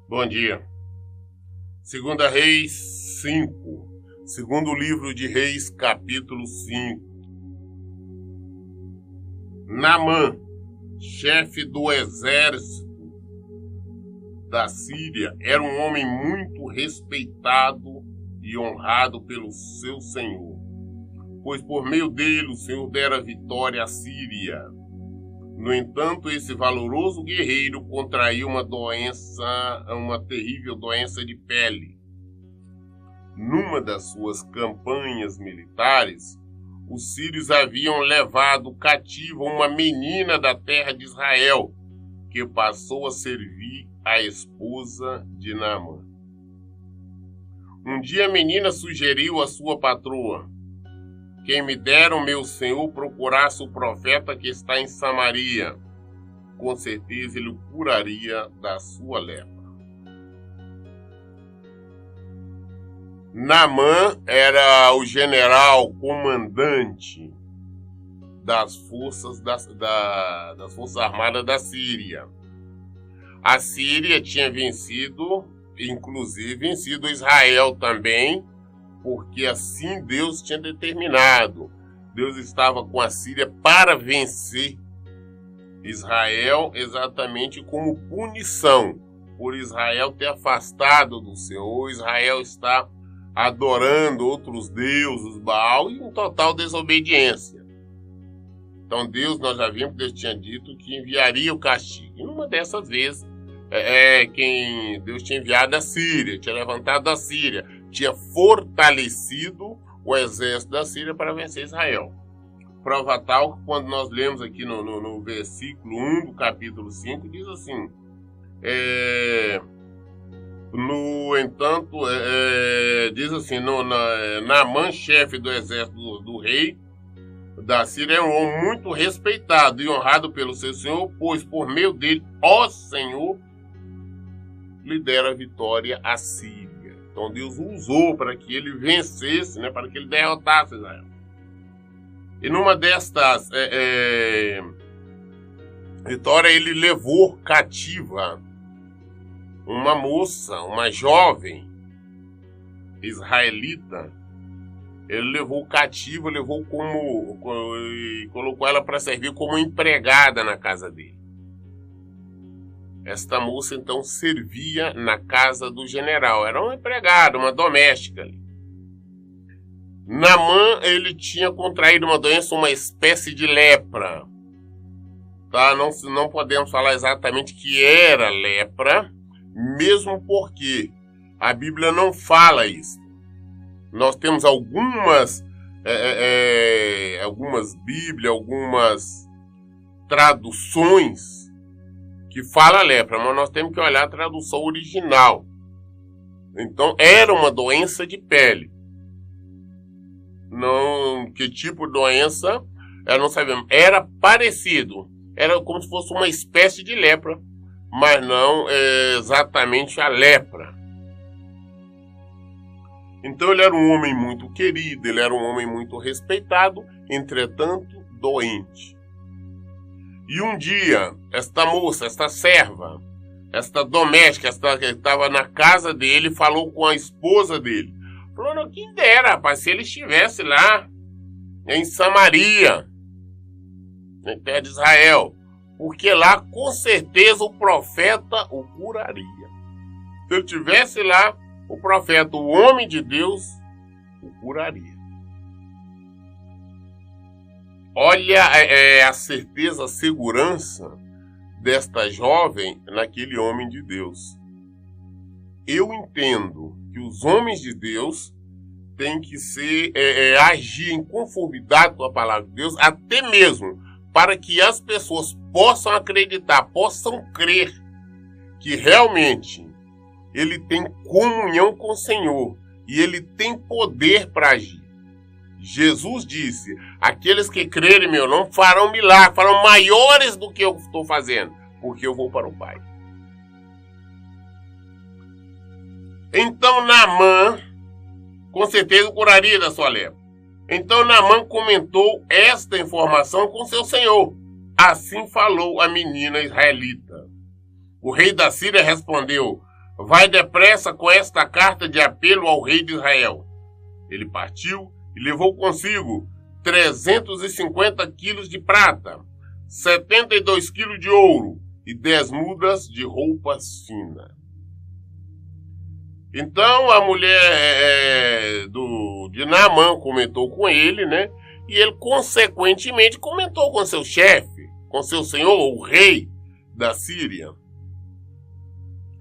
Bom dia. Segunda Reis 5. Segundo livro de Reis, capítulo 5. Naamã, chefe do exército da Síria, era um homem muito respeitado e honrado pelo seu senhor, pois por meio dele o Senhor dera vitória à Síria. No entanto, esse valoroso guerreiro contraiu uma terrível doença de pele. Numa das suas campanhas militares, os sírios haviam levado cativa uma menina da terra de Israel, que passou a servir a esposa de Naamã. Um dia a menina sugeriu à sua patroa: quem me dera o meu senhor procurasse o profeta que está em Samaria. Com certeza ele o curaria da sua lepra. Naamã era o general comandante das forças armadas da Síria. A Síria tinha vencido Israel também, porque assim Deus tinha determinado. Deus estava com a Síria para vencer Israel, exatamente como punição por Israel ter afastado do Senhor. Israel está adorando outros deuses, Baal, e em total desobediência. Então Deus, nós já vimos que Deus tinha dito que enviaria o castigo. E numa dessas vezes, quem Deus tinha enviado a Síria, tinha levantado a Síria, tinha fortalecido o exército da Síria para vencer Israel. Prova tal que quando nós lemos aqui no versículo 1 do capítulo 5, diz assim: no entanto, diz assim, Naamã, chefe do exército do rei da Síria, é um homem muito respeitado e honrado pelo seu senhor, pois por meio dele, ó Senhor, lhe dera vitória à Síria. Então Deus o usou para que ele vencesse, para que ele derrotasse Israel. E numa destas vitórias, ele levou cativa uma moça, uma jovem israelita. Ele levou cativa, e colocou ela para servir como empregada na casa dele. Esta moça, então, servia na casa do general. Era uma empregada, uma doméstica ali. Naamã, ele tinha contraído uma doença, uma espécie de lepra. Tá? Não podemos falar exatamente que era lepra, mesmo porque a Bíblia não fala isso. Nós temos algumas Bíblias, algumas traduções que fala lepra, mas nós temos que olhar a tradução original. Então, era uma doença de pele. Não, que tipo de doença, não sabemos. Era parecido, era como se fosse uma espécie de lepra, mas não exatamente a lepra. Então, ele era um homem muito querido, ele era um homem muito respeitado, entretanto, doente. E um dia, esta moça, esta serva, esta doméstica, que estava na casa dele, falou com a esposa dele. Falou: não, quem dera, rapaz, se ele estivesse lá em Samaria, na terra de Israel, porque lá, com certeza, o profeta o curaria. Se ele estivesse lá, o profeta, o homem de Deus, o curaria. Olha a certeza, a segurança desta jovem naquele homem de Deus. Eu entendo que os homens de Deus têm que agir em conformidade com a palavra de Deus, até mesmo para que as pessoas possam acreditar, possam crer que realmente ele tem comunhão com o Senhor e ele tem poder para agir. Jesus disse: aqueles que crerem em meu nome farão milagres, farão maiores do que eu estou fazendo, porque eu vou para o Pai. Então Naamã, com certeza, curaria da sua lepra. Então Naamã comentou esta informação com seu senhor. Assim falou a menina israelita. O rei da Síria respondeu: vai depressa com esta carta de apelo ao rei de Israel. Ele partiu e levou consigo 350 quilos de prata, 72 quilos de ouro e 10 mudas de roupas finas. Então a mulher de Naamã comentou com ele, né? E ele consequentemente comentou com seu chefe, com seu senhor, o rei da Síria.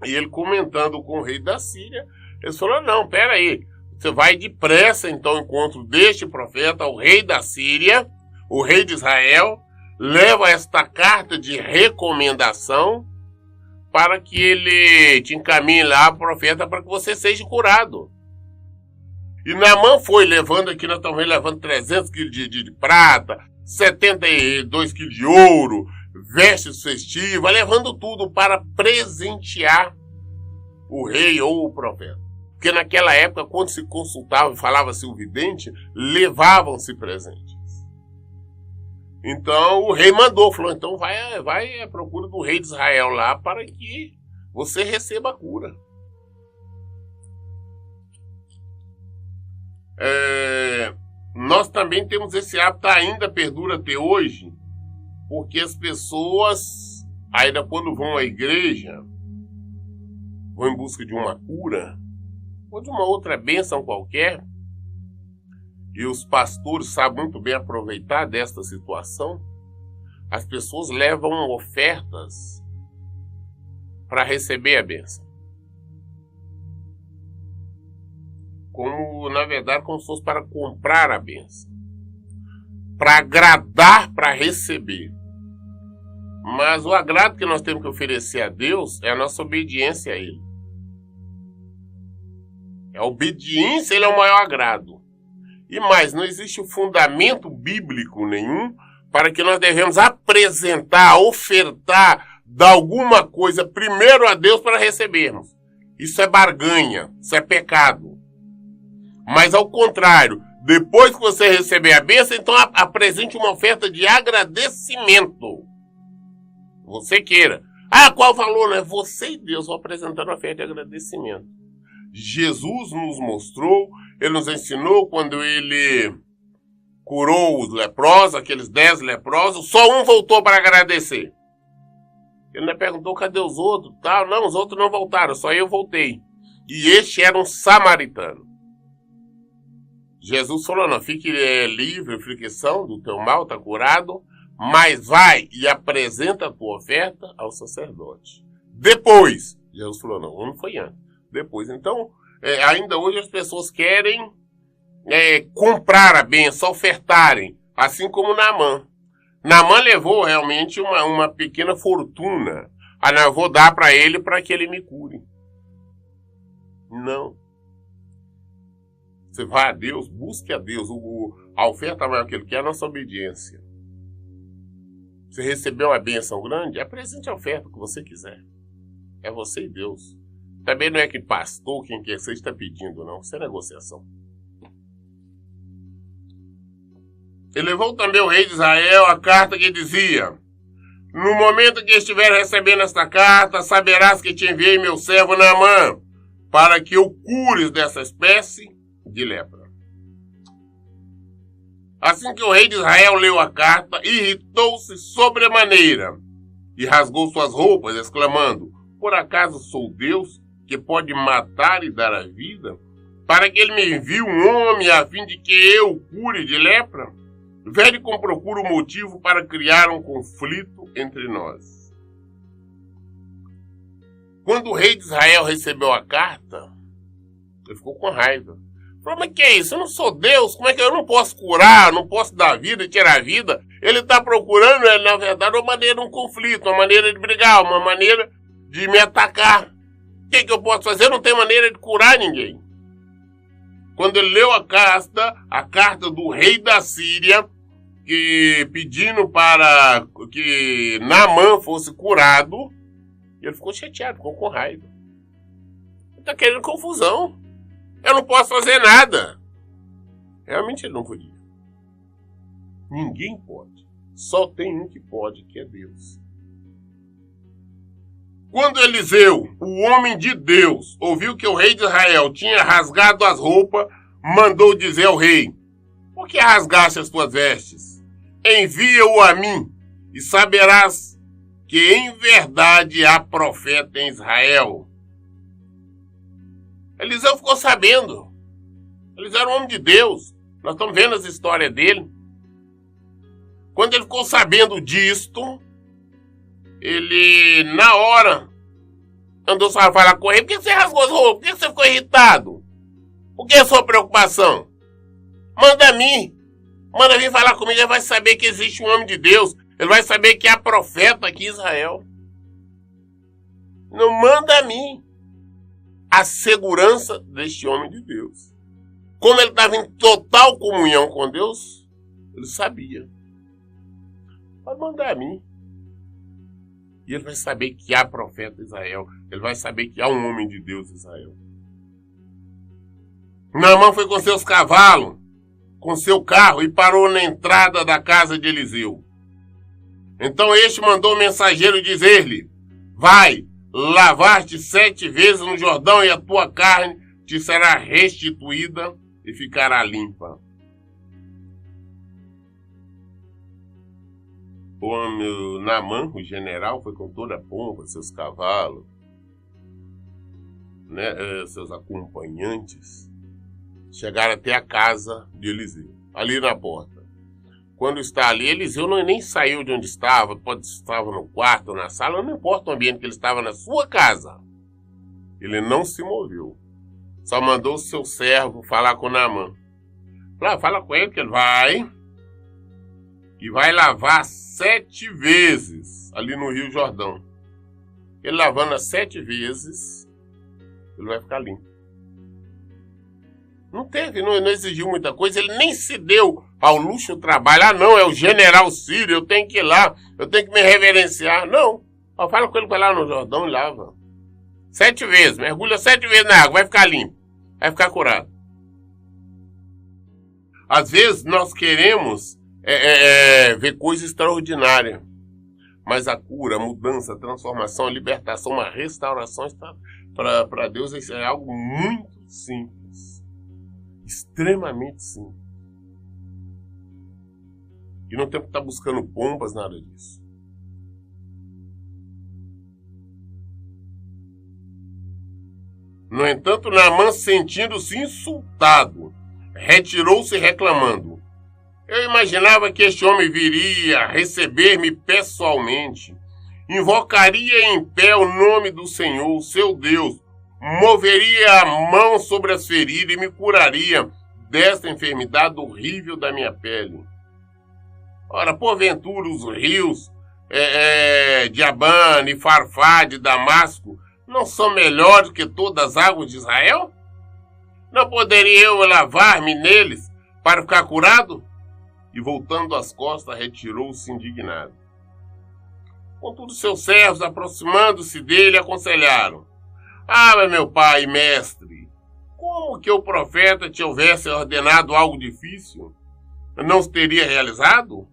E ele comentando com o rei da Síria, ele falou: não, peraí, você vai depressa então ao encontro deste profeta, o rei da Síria, o rei de Israel, leva esta carta de recomendação para que ele te encaminhe lá, profeta, para que você seja curado. E Naamã foi levando, aqui nós estamos levando 300 quilos de prata, 72 quilos de ouro, vestes festivas, levando tudo para presentear o rei ou o profeta. Porque naquela época, quando se consultava e falava-se o vidente, levavam-se presentes. Então o rei mandou, falou: então vai à procura do rei de Israel lá para que você receba a cura. Nós também temos esse hábito, ainda perdura até hoje, porque as pessoas, ainda quando vão à igreja, vão em busca de uma cura, ou de uma outra bênção qualquer, e os pastores sabem muito bem aproveitar desta situação, as pessoas levam ofertas para receber a bênção. Como, na verdade, como se fosse para comprar a bênção. Para agradar, para receber. Mas o agrado que nós temos que oferecer a Deus é a nossa obediência a Ele. A obediência, Ele é o maior agrado. E mais, não existe fundamento bíblico nenhum para que nós devemos apresentar, ofertar, dar alguma coisa primeiro a Deus para recebermos. Isso é barganha, isso é pecado. Mas ao contrário, depois que você receber a bênção, então apresente uma oferta de agradecimento. Você queira. Qual o valor? Né? Você e Deus vão apresentar uma oferta de agradecimento. Jesus nos mostrou, Ele nos ensinou quando Ele curou os leprosos, aqueles 10 leprosos, só um voltou para agradecer. Ele não perguntou: cadê os outros? Não, os outros não voltaram, só eu voltei. E este era um samaritano. Jesus falou: não, fique livre, aflição do teu mal, está curado, mas vai e apresenta a tua oferta ao sacerdote. Depois, Jesus falou: não foi antes. Depois, então, ainda hoje as pessoas querem comprar a bênção, ofertarem, assim como Naamã. Naamã levou realmente uma pequena fortuna. Não, eu vou dar para ele para que ele me cure. Não. Você vai a Deus, busque a Deus. A oferta maior que Ele quer é a nossa obediência. Você recebeu uma bênção grande, apresente a oferta que você quiser. É você e Deus. Também não é que pastor, quem quer ser, está pedindo, não. Isso é negociação. Ele levou também o rei de Israel a carta que dizia: no momento que estiver recebendo esta carta, saberás que te enviei meu servo Naamã, para que o cures dessa espécie de lepra. Assim que o rei de Israel leu a carta, irritou-se sobremaneira e rasgou suas roupas, exclamando: por acaso sou Deus, que pode matar e dar a vida, para que ele me envie um homem a fim de que eu o cure de lepra? Vede como procura o motivo para criar um conflito entre nós. Quando o rei de Israel recebeu a carta, ele ficou com raiva. Falou: mas que é isso? Eu não sou Deus, como é que eu não posso curar, não posso dar vida e tirar a vida? Ele está procurando, na verdade, uma maneira de um conflito, uma maneira de brigar, uma maneira de me atacar. O que eu posso fazer? Eu não tenho maneira de curar ninguém. Quando ele leu a carta do rei da Síria, pedindo para que Naamã fosse curado, ele ficou chateado, ficou com raiva. Ele está querendo confusão. Eu não posso fazer nada. Realmente ele não podia. Ninguém pode. Só tem um que pode, que é Deus. Quando Eliseu, o homem de Deus, ouviu que o rei de Israel tinha rasgado as roupas, mandou dizer ao rei: por que rasgaste as tuas vestes? Envia-o a mim, e saberás que em verdade há profeta em Israel. Eliseu ficou sabendo. Eliseu era um homem de Deus. Nós estamos vendo as histórias dele. Quando ele ficou sabendo disto, ele, na hora, andou só a falar com ele: por que você rasgou as roupas? Por que você ficou irritado? Por que a sua preocupação? Manda vir falar comigo. Ele vai saber que existe um homem de Deus. Ele vai saber que há profeta aqui em Israel. Não, manda a mim a segurança deste homem de Deus. Como ele estava em total comunhão com Deus, ele sabia. Pode mandar a mim. E ele vai saber que há profeta em Israel. Ele vai saber que há um homem de Deus em Israel. Naamã foi com seus cavalos, com seu carro, e parou na entrada da casa de Eliseu. Então este mandou o mensageiro dizer-lhe: vai, lavar-te 7 vezes no Jordão, e a tua carne te será restituída e ficará limpa. O Naamã, o general, foi com toda a pompa, seus cavalos, seus acompanhantes, chegaram até a casa de Eliseu, ali na porta. Quando está ali, Eliseu nem saiu de onde estava, estava no quarto, na sala, não importa o ambiente que ele estava, na sua casa. Ele não se moveu. Só mandou o seu servo falar com Naamã. Fala com ele que ele vai e vai lavar 7 vezes ali no Rio Jordão. Ele lavando as 7 vezes, ele vai ficar limpo. Não exigiu muita coisa, ele nem se deu ao luxo do trabalho. Não, é o general Sírio, eu tenho que ir lá, eu tenho que me reverenciar. Não, fala com ele para lá no Jordão e lava. 7 vezes, mergulha 7 vezes na água, vai ficar limpo, vai ficar curado. Às vezes nós queremos ver coisa extraordinária, mas a cura, a mudança, a transformação, a libertação, uma restauração para Deus é algo muito simples, extremamente simples. E não temos que estar buscando pompas, nada disso. No entanto, Naamã, sentindo-se insultado, retirou-se reclamando: eu imaginava que este homem viria receber-me pessoalmente, invocaria em pé o nome do Senhor, seu Deus, moveria a mão sobre as feridas e me curaria desta enfermidade horrível da minha pele. Ora, porventura os rios de Abana e Farfá de Damasco não são melhores que todas as águas de Israel? Não poderia eu lavar-me neles para ficar curado? E voltando as costas, retirou-se indignado. Contudo, seus servos, aproximando-se dele, aconselharam: mas meu pai e mestre, como que o profeta te houvesse ordenado algo difícil? Não se teria realizado?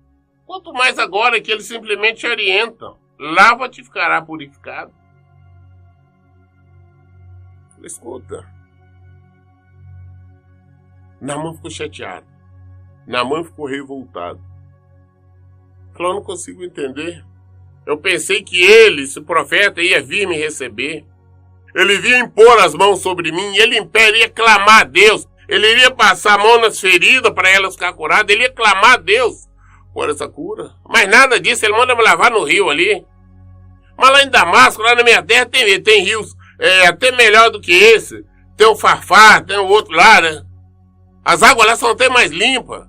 Quanto mais agora que ele simplesmente orienta: lava-te e ficará purificado. Escuta. Naamã ficou chateado. Naamã ficou revoltado. Falou: não consigo entender. Eu pensei que ele, esse profeta, ia vir me receber. Ele iria impor as mãos sobre mim, ele iria clamar a Deus. Ele iria passar a mão nas feridas para elas ficar curadas. Ele ia clamar a Deus por essa cura. Mas nada disso, ele manda me lavar no rio ali. Mas lá em Damasco, lá na minha terra, tem rios até melhor do que esse. Tem o Farfá, tem o outro lá, né? As águas lá são até mais limpas.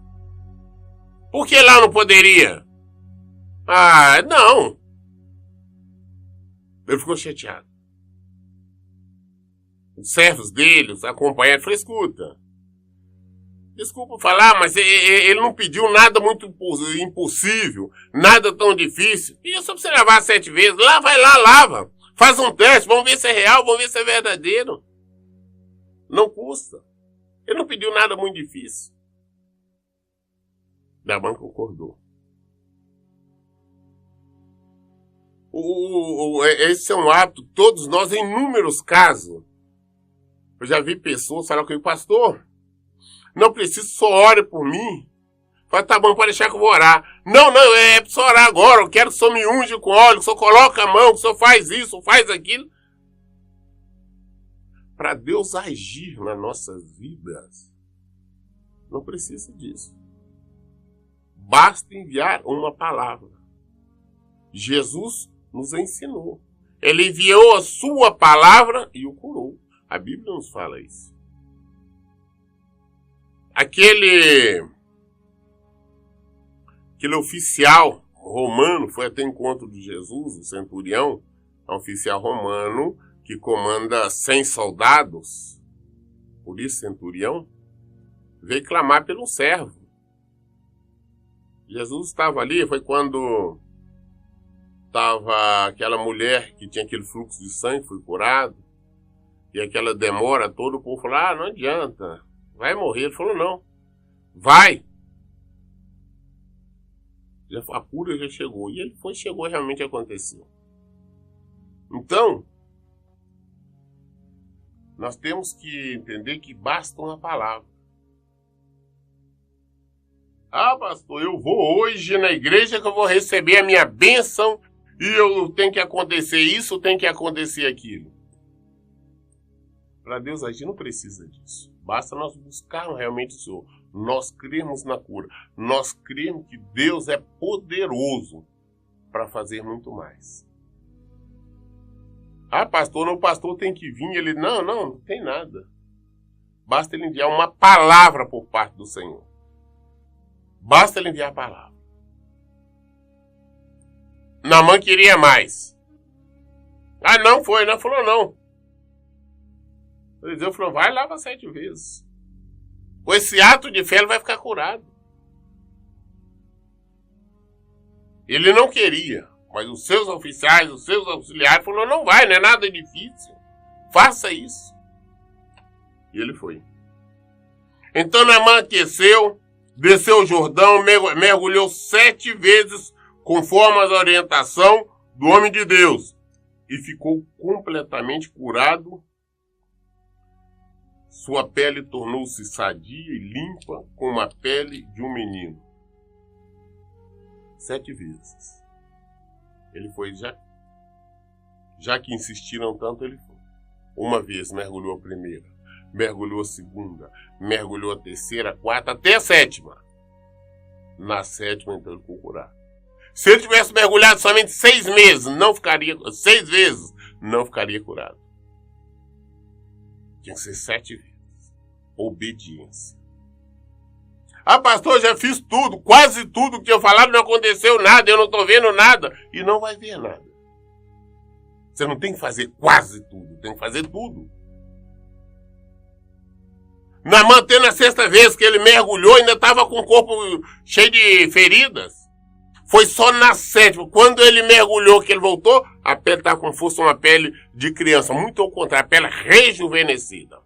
Por que lá não poderia? Não. Ele ficou chateado. Os servos dele, os acompanhantes, falaram: escuta, desculpa falar, mas ele não pediu nada muito impossível, nada tão difícil. E só pra você lavar 7 vezes, vai lá, lava. Faz um teste, vamos ver se é real, vamos ver se é verdadeiro. Não custa. Ele não pediu nada muito difícil. Naamã concordou. Esse é um hábito, todos nós, em inúmeros casos. Eu já vi pessoas falar comigo, pastor, não preciso, só ore por mim. Fala, tá bom, pode deixar que eu vou orar. Não, é pra só orar agora, eu quero que o senhor me unge com óleo, que o senhor coloca a mão, que o senhor faz isso, faz aquilo. Para Deus agir nas nossas vidas, não precisa disso. Basta enviar uma palavra. Jesus nos ensinou. Ele enviou a sua palavra e o curou. A Bíblia nos fala isso. Aquele oficial romano foi até o encontro de Jesus, o centurião, é um oficial romano que comanda 100 soldados. Por isso, centurião, veio clamar pelo servo. Jesus estava ali, foi quando estava aquela mulher que tinha aquele fluxo de sangue, foi curado. E aquela demora toda, o povo falou, não adianta, vai morrer. Ele falou, não, vai. A cura já chegou. E ele foi, chegou, realmente aconteceu. Então, nós temos que entender que basta uma palavra. Pastor, eu vou hoje na igreja que eu vou receber a minha bênção e eu tenho que acontecer isso, tem que acontecer aquilo. Para Deus agir não precisa disso. Basta nós buscarmos realmente o Senhor. Nós cremos na cura. Nós cremos que Deus é poderoso para fazer muito mais. Pastor, o pastor tem que vir. Ele, não tem nada. Basta ele enviar uma palavra por parte do Senhor. Basta ele enviar a palavra. Naamã queria mais. Não foi, não falou não. Eliseu falou, vai e lava 7 vezes. Com esse ato de fé ele vai ficar curado. Ele não queria, mas os seus oficiais, os seus auxiliares falaram, não vai, não é nada difícil. Faça isso. E ele foi. Então Naamã aqueceu, desceu o Jordão, mergulhou 7 vezes, conforme a orientação do homem de Deus, e ficou completamente curado. Sua pele tornou-se sadia e limpa, como a pele de um menino. 7 vezes. Ele foi, já que insistiram tanto, ele foi. Uma vez mergulhou a primeira, mergulhou a segunda, mergulhou a terceira, a quarta, até a 7ª. Na 7ª, então, ele ficou curado. Se ele tivesse mergulhado somente 6 meses, 6 vezes, não ficaria curado. Tinha que ser 7 vezes. Obediência. Pastor, já fiz tudo, quase tudo que eu falava, não aconteceu nada, eu não estou vendo nada. E não vai ver nada. Você não tem que fazer quase tudo, tem que fazer tudo. Naamã, na 6ª vez que ele mergulhou, ainda estava com o corpo cheio de feridas. Foi só na 7ª, quando ele mergulhou, que ele voltou, a pele estava como se fosse uma pele de criança. Muito ao contrário, a pele rejuvenescida.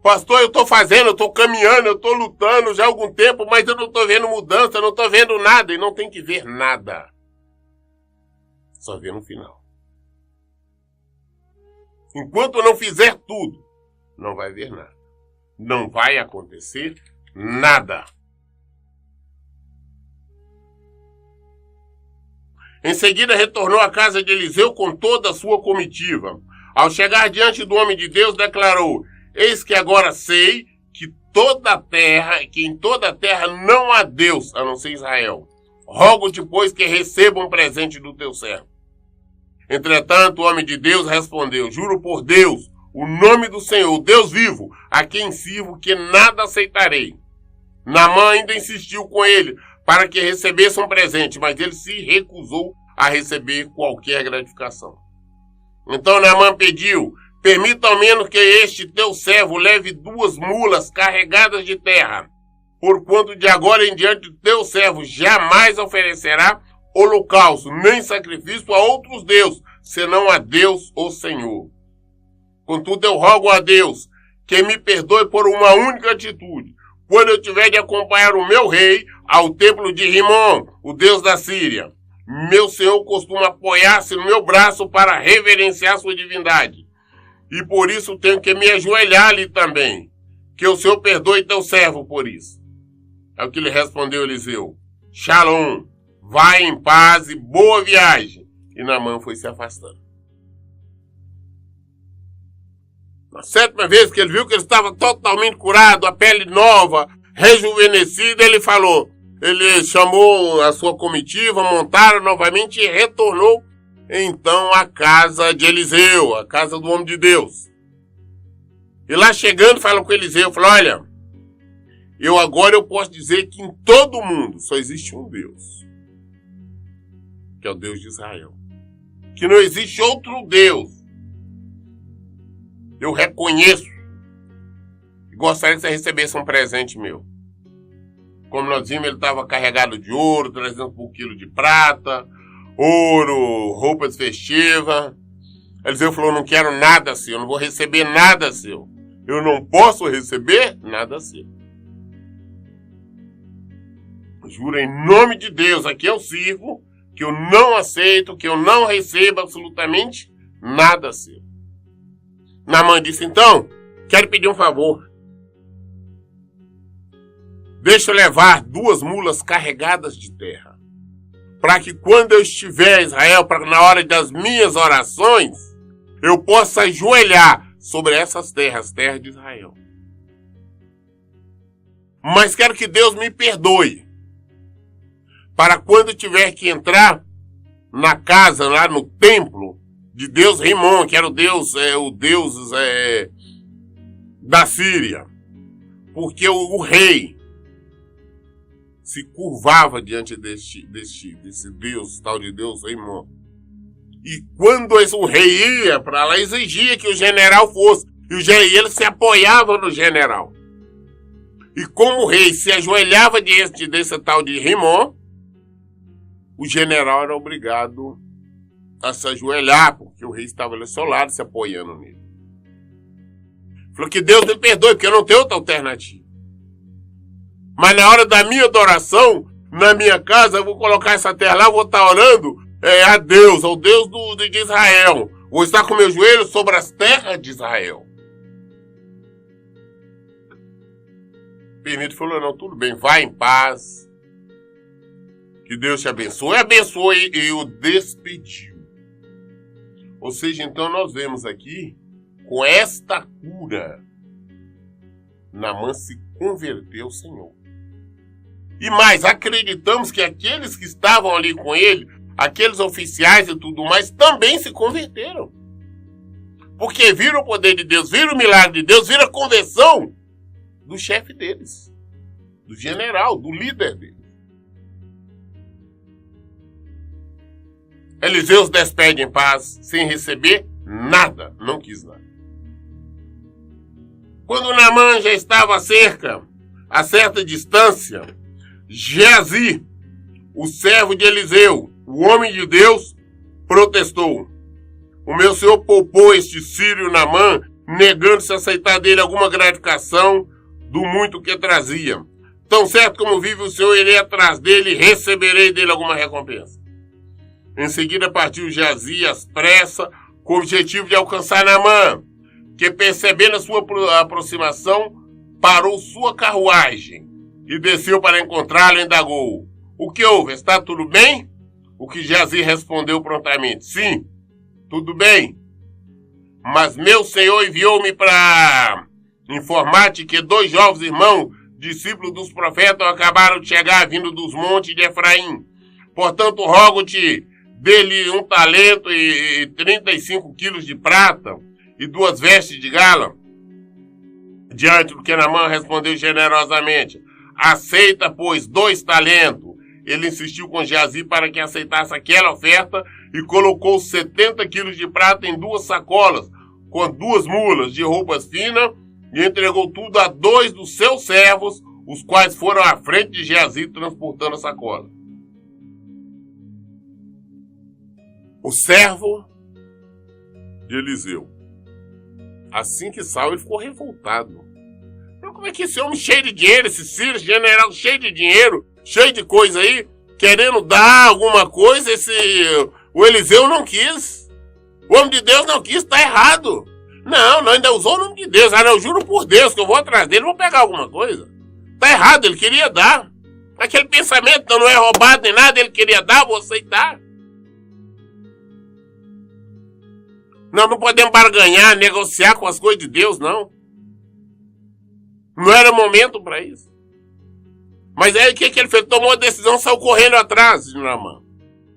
Pastor, eu estou fazendo, eu estou caminhando, eu estou lutando já há algum tempo, mas eu não estou vendo mudança, eu não estou vendo nada. E não tem que ver nada. Só ver no final. Enquanto não fizer tudo, não vai ver nada. Não vai acontecer nada. Em seguida retornou à casa de Eliseu com toda a sua comitiva. Ao chegar diante do homem de Deus, declarou: eis que agora sei que em toda a terra não há Deus, a não ser Israel. Rogo-te, pois, que receba um presente do teu servo. Entretanto, o homem de Deus respondeu: juro por Deus, o nome do Senhor, o Deus vivo, a quem sirvo, que nada aceitarei. Naamã ainda insistiu com ele para que recebesse um presente, mas ele se recusou a receber qualquer gratificação. Então Naamã pediu: permita ao menos que este teu servo leve 2 mulas carregadas de terra, porquanto de agora em diante teu servo jamais oferecerá holocausto, nem sacrifício a outros deuses, senão a Deus, o Senhor. Contudo, eu rogo a Deus que me perdoe por uma única atitude, quando eu tiver de acompanhar o meu rei ao templo de Rimon, o deus da Síria. Meu senhor costuma apoiar-se no meu braço para reverenciar sua divindade. E por isso tenho que me ajoelhar ali também. Que o senhor perdoe teu servo por isso. É o que lhe respondeu Eliseu. Shalom, vai em paz e boa viagem. E Naamã foi se afastando. Na sétima vez que ele viu que ele estava totalmente curado, a pele nova, rejuvenescida, ele chamou a sua comitiva, montaram novamente e retornou então à casa de Eliseu, a casa do homem de Deus. E lá chegando, falou com Eliseu, falou, olha, agora eu posso dizer que em todo o mundo só existe um Deus, que é o Deus de Israel. Que não existe outro Deus. Eu reconheço e gostaria que você recebesse um presente meu. Como nós vimos, ele estava carregado de ouro, 300 por quilo de prata, ouro, roupas festivas. Eliseu falou, não quero nada seu, não vou receber nada seu. Eu não posso receber nada seu. Juro em nome de Deus, aqui eu sirvo, que eu não aceito, que eu não recebo absolutamente nada seu. Naamã disse, então, quero pedir um favor. Deixa eu levar 2 mulas carregadas de terra, para que quando eu estiver em Israel, na hora das minhas orações, eu possa ajoelhar sobre essas terras de Israel. Mas quero que Deus me perdoe, para quando eu tiver que entrar na casa, lá no templo de Deus Rimon, que era o Deus da Síria, porque o rei se curvava diante desse Deus, tal de Deus Rimon. E quando o rei ia para lá, exigia que o general fosse, e ele se apoiava no general. E como o rei se ajoelhava diante desse tal de Rimon, o general era obrigado a se ajoelhar, porque o rei estava ali ao seu lado, se apoiando nele. Falou que Deus me perdoe, porque eu não tenho outra alternativa. Mas na hora da minha adoração, na minha casa, eu vou colocar essa terra lá, vou estar orando a Deus, ao Deus de Israel. Vou estar com meus joelhos sobre as terras de Israel. Benito falou, não, tudo bem, vai em paz. Que Deus te abençoe. Abençoou e o despediu. Ou seja, então nós vemos aqui, com esta cura, Naamã se converteu ao Senhor. E mais, acreditamos que aqueles que estavam ali com ele, aqueles oficiais e tudo mais, também se converteram. Porque viram o poder de Deus, viram o milagre de Deus, viram a conversão do chefe deles, do general, do líder deles. Eliseu se despede em paz, sem receber nada, não quis nada. Quando Naamã já estava a certa distância, Geazi, o servo de Eliseu, o homem de Deus, protestou. O meu senhor poupou este sírio Naamã, negando-se a aceitar dele alguma gratificação do muito que trazia. Tão certo como vive o senhor, irei atrás dele e receberei dele alguma recompensa. Em seguida partiu Geazi às pressas, com o objetivo de alcançar Naamã, que percebendo a sua aproximação, parou sua carruagem e desceu para encontrá-lo e indagou. O que houve? Está tudo bem? O que Geazi respondeu prontamente. Sim, tudo bem. Mas meu senhor enviou-me para informar-te que 2 jovens irmãos, discípulos dos profetas, acabaram de chegar vindo dos montes de Efraim. Portanto, rogo-te, dê-lhe 1 talento e 35 quilos de prata e 2 vestes de gala. Diante do que Naamã respondeu generosamente. Aceita, pois, 2 talentos. Ele insistiu com Geazi para que aceitasse aquela oferta e colocou 70 quilos de prata em 2 sacolas, com 2 mulas de roupas finas, e entregou tudo a 2 dos seus servos, os quais foram à frente de Geazi transportando a sacola. O servo de Eliseu, assim que saiu, ele ficou revoltado. Como é que esse homem cheio de dinheiro, esse Ciro, general cheio de dinheiro, cheio de coisa aí, querendo dar alguma coisa, o Eliseu não quis. O homem de Deus não quis, tá errado. Não, ainda usou o nome de Deus. Ah, não, eu juro por Deus que eu vou atrás dele, vou pegar alguma coisa. Tá errado, ele queria dar. Aquele pensamento não é roubado nem nada, ele queria dar, vou aceitar. Nós não podemos barganhar, negociar com as coisas de Deus, não. Não era momento para isso. Mas aí o que ele fez? Tomou a decisão, saiu correndo atrás de Naamã.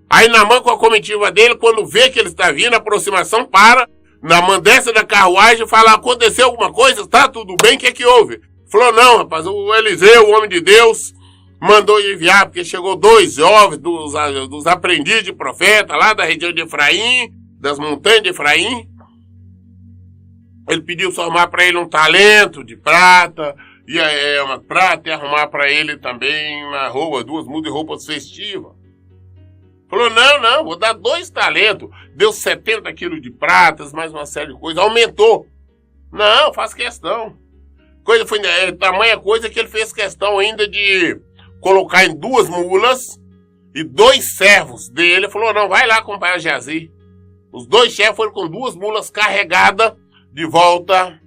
Aí Naamã, com a comitiva dele, quando vê que ele está vindo, a aproximação para, Naamã desce da carruagem e fala: aconteceu alguma coisa? Tá tudo bem? O que é que houve? Falou: não, rapaz, o Eliseu, o homem de Deus, mandou enviar, porque chegou 2 jovens dos aprendizes de profeta, lá da região de Efraim, das montanhas de Efraim. Ele pediu só arrumar para ele um talento de prata, e uma prata, e arrumar para ele também uma roupa, 2 mudas de roupas festivas. Falou: não, vou dar 2 talentos. Deu 70 quilos de pratas, mais uma série de coisas. Aumentou. Não, faz questão. Coisa foi tamanha coisa que ele fez questão ainda de colocar em 2 mulas e 2 servos dele. Falou: não, vai lá acompanhar Geazi. Os 2 chefes foram com 2 mulas carregadas de volta,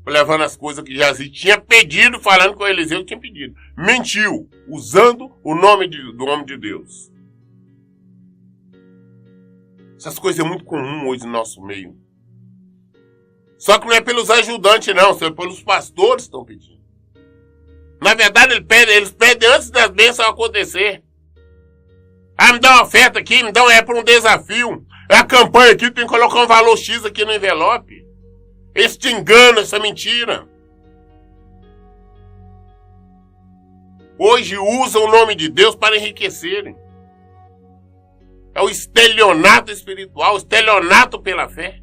levando as coisas que Geazi tinha pedido, falando que o Eliseu tinha pedido. Mentiu, usando o nome do homem de Deus. Essas coisas é muito comum hoje no nosso meio. Só que não é pelos ajudantes, não, são pelos pastores que estão pedindo. Na verdade, eles pedem antes das bênçãos acontecer. Ah, me dá uma oferta aqui, é para um desafio. É a campanha aqui, tem que colocar um valor X aqui no envelope. Eles te enganam, essa mentira. Hoje usam o nome de Deus para enriquecerem. É o estelionato espiritual, o estelionato pela fé.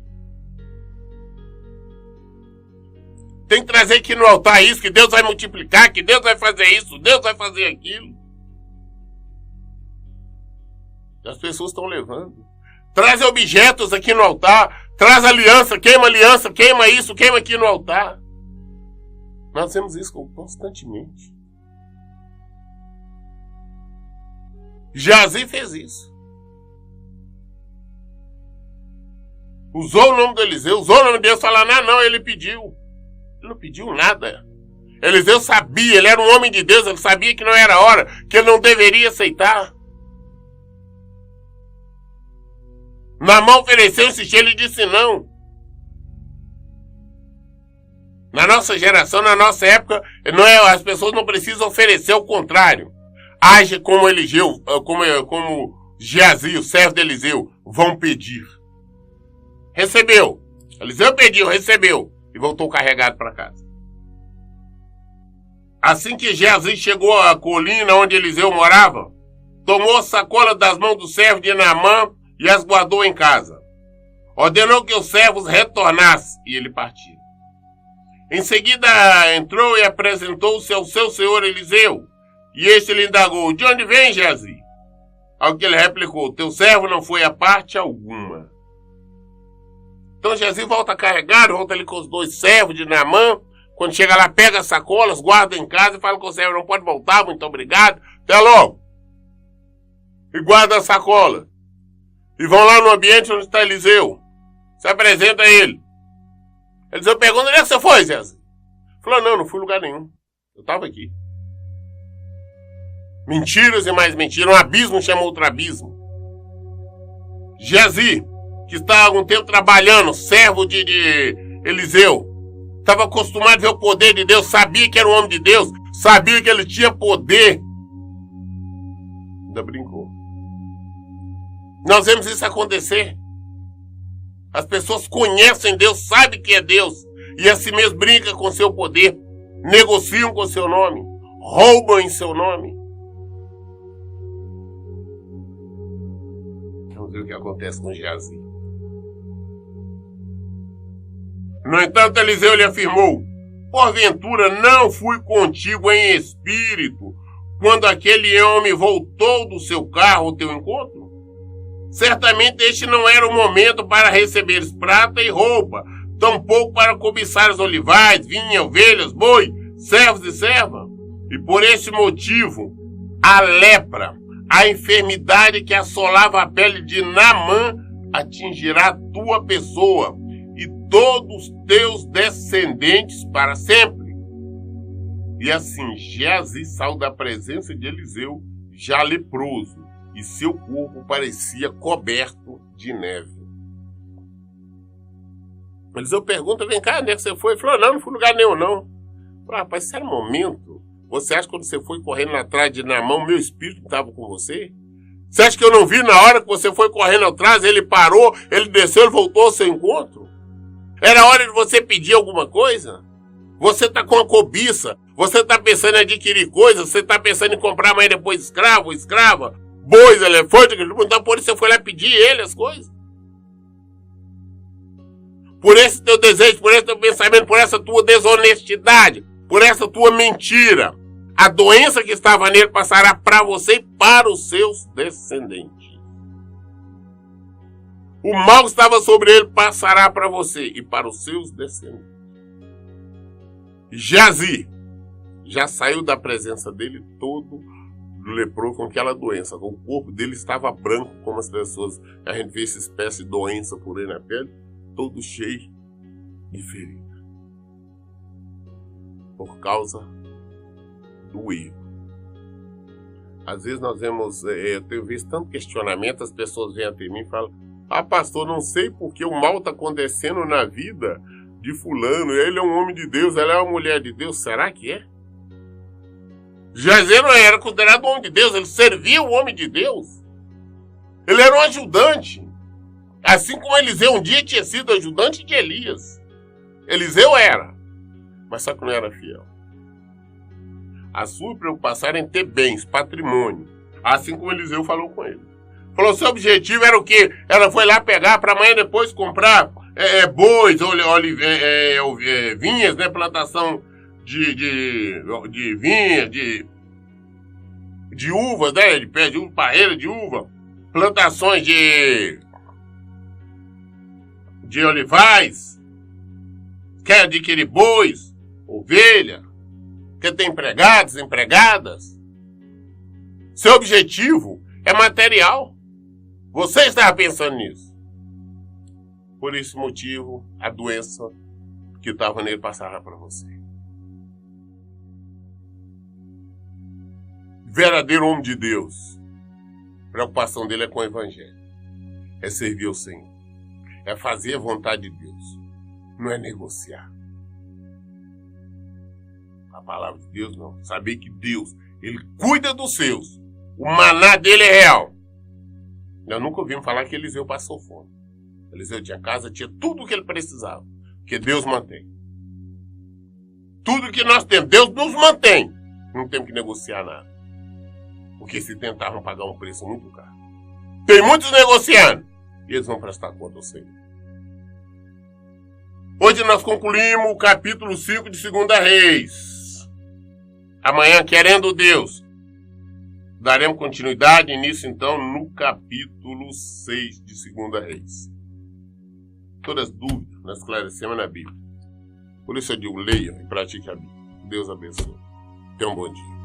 Tem que trazer aqui no altar isso, que Deus vai multiplicar, que Deus vai fazer isso, Deus vai fazer aquilo. As pessoas estão levando. Traz objetos aqui no altar, traz aliança, queima isso, queima aqui no altar. Nós temos isso constantemente. Geazi fez isso. Usou o nome do Eliseu, usou o nome de Deus, falando: não, ele pediu. Ele não pediu nada. Eliseu sabia, ele era um homem de Deus, ele sabia que não era hora, que ele não deveria aceitar. Naamã ofereceu, insistiu, ele disse não. Na nossa geração, na nossa época, as pessoas não precisam oferecer, o contrário. Age como Eliseu, como Geazi, o servo de Eliseu, vão pedir. Recebeu. Eliseu pediu, recebeu. E voltou carregado para casa. Assim que Geazi chegou à colina onde Eliseu morava, tomou a sacola das mãos do servo de Naamã e as guardou em casa. Ordenou que os servos retornassem e ele partiu. Em seguida entrou e apresentou-se ao seu senhor Eliseu. E este lhe indagou: de onde vem, Geazi? Ao que ele replicou: teu servo não foi a parte alguma. Então Geazi volta carregado, volta ali com os 2 servos de Naamã. Quando chega lá, pega as sacolas, guarda em casa e fala com o servo: não pode voltar, muito obrigado, até logo. E guarda a sacola. E vão lá no ambiente onde está Eliseu. Se apresenta a ele. Eliseu pergunta: onde é que você foi, Geazi? Falou: não fui em lugar nenhum. Eu estava aqui. Mentiras e mais mentiras. Um abismo chama outro abismo. Geazi, que está há algum tempo trabalhando, servo de Eliseu, estava acostumado a ver o poder de Deus, sabia que era um homem de Deus, sabia que ele tinha poder. Ainda brincou. Nós vemos isso acontecer. As pessoas conhecem Deus, sabem que é Deus, e assim mesmo brinca com seu poder, negociam com seu nome, roubam em seu nome. Vamos ver o que acontece com Geazi. No entanto, Eliseu lhe afirmou: porventura não fui contigo em espírito quando aquele homem voltou do seu carro ao teu encontro? Certamente este não era o momento para receberes prata e roupa, tampouco para cobiçar os olivais, vinha, ovelhas, boi, servos e servas. E por esse motivo, a lepra, a enfermidade que assolava a pele de Naamã, atingirá a tua pessoa e todos os teus descendentes para sempre. E assim, Geazi saiu da presença de Eliseu, já leproso, e seu corpo parecia coberto de neve. Eliseu pergunta, vem cá, onde é que você foi? Ele falou, não fui em lugar nenhum, não. Falei, rapaz, esse era o momento. Você acha que quando você foi correndo atrás de Naamã, meu espírito estava com você? Você acha que eu não vi na hora que você foi correndo atrás, ele parou, ele desceu, ele voltou ao seu encontro? Era hora de você pedir alguma coisa? Você está com a cobiça, você está pensando em adquirir coisas, você está pensando em comprar mais depois escravo, escrava, bois, elefante, então por isso você foi lá pedir ele as coisas? Por esse teu desejo, por esse teu pensamento, por essa tua desonestidade, por essa tua mentira, a doença que estava nele passará para você e para os seus descendentes. O mal que estava sobre ele passará para você e para os seus descendentes. Geazi já saiu da presença dele todo leproso com aquela doença. O corpo dele estava branco, como as pessoas. A gente vê essa espécie de doença por aí na pele, todo cheio de ferida. Por causa do erro. Às vezes nós vemos, eu tenho visto tanto questionamento, as pessoas vêm até mim e falam, pastor, não sei porque o mal está acontecendo na vida de fulano, ele é um homem de Deus, ela é uma mulher de Deus, será que é? Geazi não era considerado um homem de Deus, ele servia o homem de Deus. Ele era um ajudante. Assim como Eliseu um dia tinha sido ajudante de Elias. Eliseu era, mas só que não era fiel. A sua preocupação era em ter bens, patrimônio. Assim como Eliseu falou com ele. Falou, seu objetivo era o quê? Ela foi lá pegar para amanhã depois comprar bois, vinhas, né? Plantação de vinhas, de uvas, né? De pé de uva, parreira de uva. Plantações de olivais. Quer adquirir bois, ovelha. Quer ter empregados, empregadas. Seu objetivo é material. Você estava pensando nisso. Por esse motivo, a doença que estava nele passará para você. Verdadeiro homem de Deus, a preocupação dele é com o evangelho. É servir ao Senhor. É fazer a vontade de Deus. Não é negociar. A palavra de Deus não. Saber que Deus, Ele cuida dos seus. O maná dele é real. Eu nunca ouvi falar que Eliseu passou fome. Eliseu tinha casa, tinha tudo o que ele precisava. Porque Deus mantém. Tudo que nós temos, Deus nos mantém. Não temos que negociar nada. Porque se tentavam pagar um preço muito caro. Tem muitos negociando. E eles vão prestar conta ao Senhor. Hoje nós concluímos o capítulo 5 de 2 Reis. Amanhã, querendo Deus, daremos continuidade nisso, então, no capítulo 6 de 2 Reis. Todas as dúvidas nós esclarecemos na Bíblia. Por isso eu digo, leia e pratique a Bíblia. Deus abençoe. Tenha um bom dia.